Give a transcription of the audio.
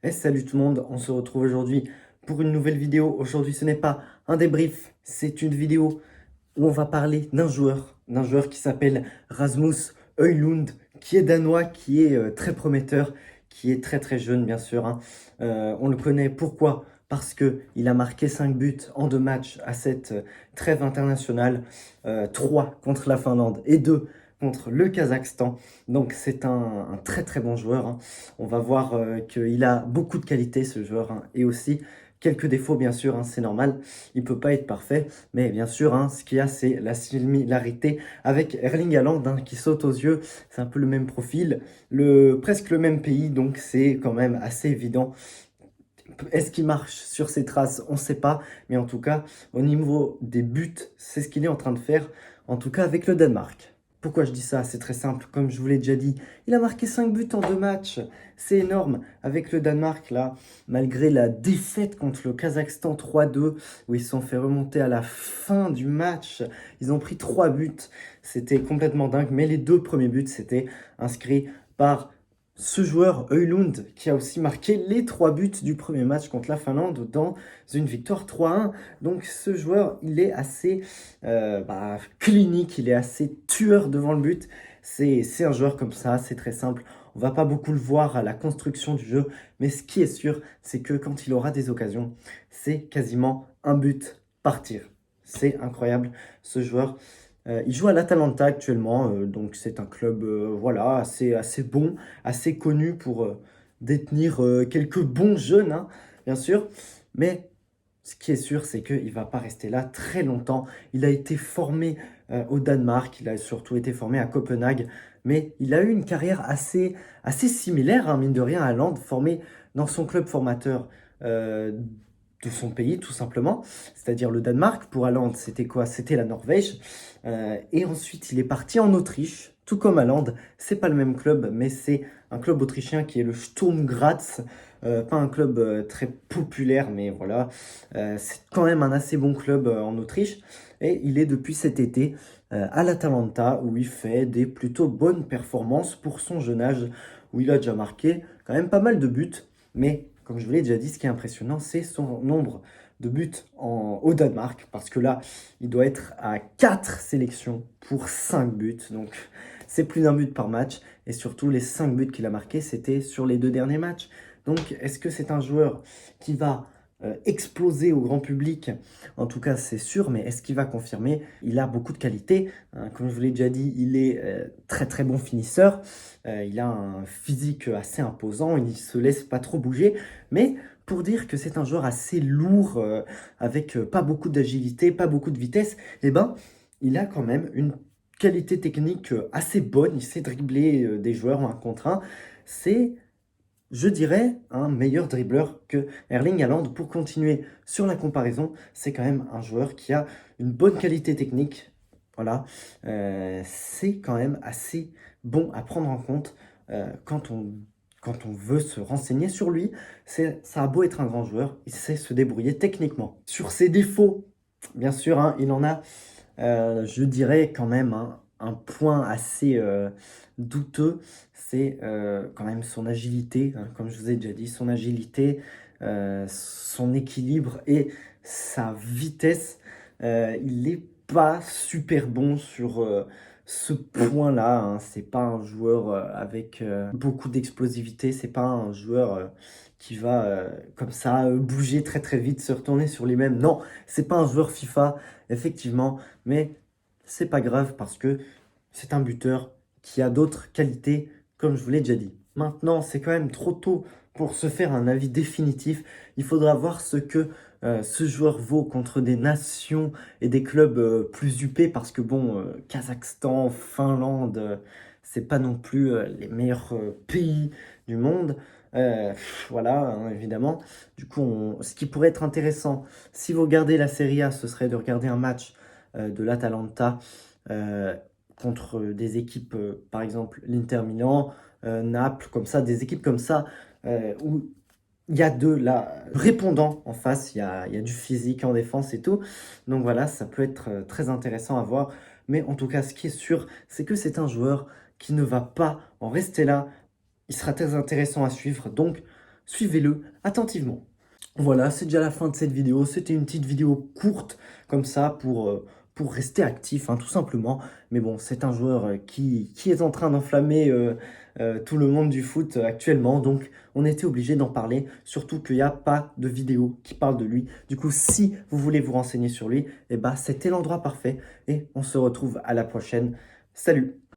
Salut tout le monde, on se retrouve aujourd'hui pour une nouvelle vidéo. Aujourd'hui, ce n'est pas un débrief, c'est une vidéo où on va parler d'un joueur qui s'appelle Rasmus Højlund, qui est danois, qui est très prometteur, qui est très très jeune bien sûr, hein. On le connaît, pourquoi? Parce qu'il a marqué 5 buts en 2 matchs à cette trêve internationale, 3 contre la Finlande et 2 contre le Kazakhstan. Donc c'est un très très bon joueur, hein. On va voir qu'il a beaucoup de qualités ce joueur, hein, et aussi quelques défauts bien sûr, hein, c'est normal. Il ne peut pas être parfait, mais bien sûr, hein, ce qu'il y a, c'est la similarité avec Erling Haaland, hein, qui saute aux yeux. C'est un peu le même profil, presque le même pays, donc c'est quand même assez évident. Est-ce qu'il marche sur ses traces? On ne sait pas, mais en tout cas, au niveau des buts, c'est ce qu'il est en train de faire, en tout cas avec le Danemark. Pourquoi je dis ça? C'est très simple, comme je vous l'ai déjà dit, il a marqué 5 buts en 2 matchs, c'est énorme. Avec le Danemark, là, malgré la défaite contre le Kazakhstan 3-2, où ils se sont fait remonter à la fin du match, ils ont pris 3 buts, c'était complètement dingue, mais les 2 premiers buts, c'était inscrit par ce joueur, Højlund, qui a aussi marqué les 3 buts du premier match contre la Finlande dans une victoire 3-1. Donc ce joueur, il est assez clinique, il est assez tueur devant le but. C'est un joueur comme ça, c'est très simple. On va pas beaucoup le voir à la construction du jeu, mais ce qui est sûr, c'est que quand il aura des occasions, c'est quasiment un but par tir. C'est incroyable, ce joueur. Il joue à l'Atalanta actuellement, donc c'est un club voilà, assez bon, assez connu pour détenir quelques bons jeunes, hein, bien sûr. Mais ce qui est sûr, c'est qu'il ne va pas rester là très longtemps. Il a été formé au Danemark, il a surtout été formé à Copenhague, mais il a eu une carrière assez similaire, hein, mine de rien, à Land, formé dans son club formateur de son pays, tout simplement, c'est-à-dire le Danemark. Pour Haaland, c'était quoi? C'était la Norvège. Et ensuite, il est parti en Autriche, tout comme Haaland. C'est pas le même club, mais c'est un club autrichien qui est le Sturm Graz. Pas un club très populaire, mais voilà. C'est quand même un assez bon club en Autriche. Et il est depuis cet été à l'Atalanta, où il fait des plutôt bonnes performances pour son jeune âge, où il a déjà marqué quand même pas mal de buts. Mais comme je vous l'ai déjà dit, ce qui est impressionnant, c'est son nombre de buts au Danemark, parce que là, il doit être à 4 sélections pour 5 buts. Donc, c'est plus d'un but par match. Et surtout, les 5 buts qu'il a marqués, c'était sur les 2 derniers matchs. Donc, est-ce que c'est un joueur qui va exploser au grand public? En tout cas, c'est sûr, mais est-ce qu'il va confirmer? Il a beaucoup de qualités, hein. Comme je vous l'ai déjà dit, il est très très bon finisseur. Il a un physique assez imposant, il ne se laisse pas trop bouger. Mais pour dire que c'est un joueur assez lourd, avec pas beaucoup d'agilité, pas beaucoup de vitesse, eh ben, il a quand même une qualité technique assez bonne. Il sait dribbler des joueurs en 1 contre 1. C'est, je dirais, un meilleur dribbleur que Erling Haaland. Pour continuer sur la comparaison, c'est quand même un joueur qui a une bonne qualité technique. Voilà. C'est quand même assez bon à prendre en compte quand on veut se renseigner sur lui. Ça a beau être un grand joueur, il sait se débrouiller techniquement. Sur ses défauts, bien sûr, hein, il en a, je dirais quand même, hein, un point assez douteux, c'est quand même son agilité, hein, comme je vous ai déjà dit, son agilité, son équilibre et sa vitesse. Il n'est pas super bon sur ce point-là, hein. C'est pas un joueur avec beaucoup d'explosivité, c'est pas un joueur qui va comme ça bouger très très vite, se retourner sur lui-même. Non, c'est pas un joueur FIFA, effectivement, mais c'est pas grave parce que c'est un buteur qui a d'autres qualités, comme je vous l'ai déjà dit. Maintenant, c'est quand même trop tôt pour se faire un avis définitif. Il faudra voir ce que ce joueur vaut contre des nations et des clubs plus huppés, parce que bon, Kazakhstan, Finlande, c'est pas non plus les meilleurs pays du monde. Voilà, hein, évidemment. Du coup, ce qui pourrait être intéressant, si vous regardez la Serie A, ce serait de regarder un match de l'Atalanta euh, contre des équipes, par exemple l'Inter Milan, Naples, comme ça, des équipes comme ça, où il y a de la répondant en face, il y a du physique en défense et tout. Donc voilà, ça peut être très intéressant à voir. Mais en tout cas, ce qui est sûr, c'est que c'est un joueur qui ne va pas en rester là. Il sera très intéressant à suivre. Donc, suivez-le attentivement. Voilà, c'est déjà la fin de cette vidéo. C'était une petite vidéo courte, comme ça, pour rester actif, hein, tout simplement. Mais bon, c'est un joueur qui est en train d'enflammer tout le monde du foot actuellement. Donc, on était obligé d'en parler, surtout qu'il n'y a pas de vidéo qui parle de lui. Du coup, si vous voulez vous renseigner sur lui, eh ben, c'était l'endroit parfait. Et on se retrouve à la prochaine. Salut!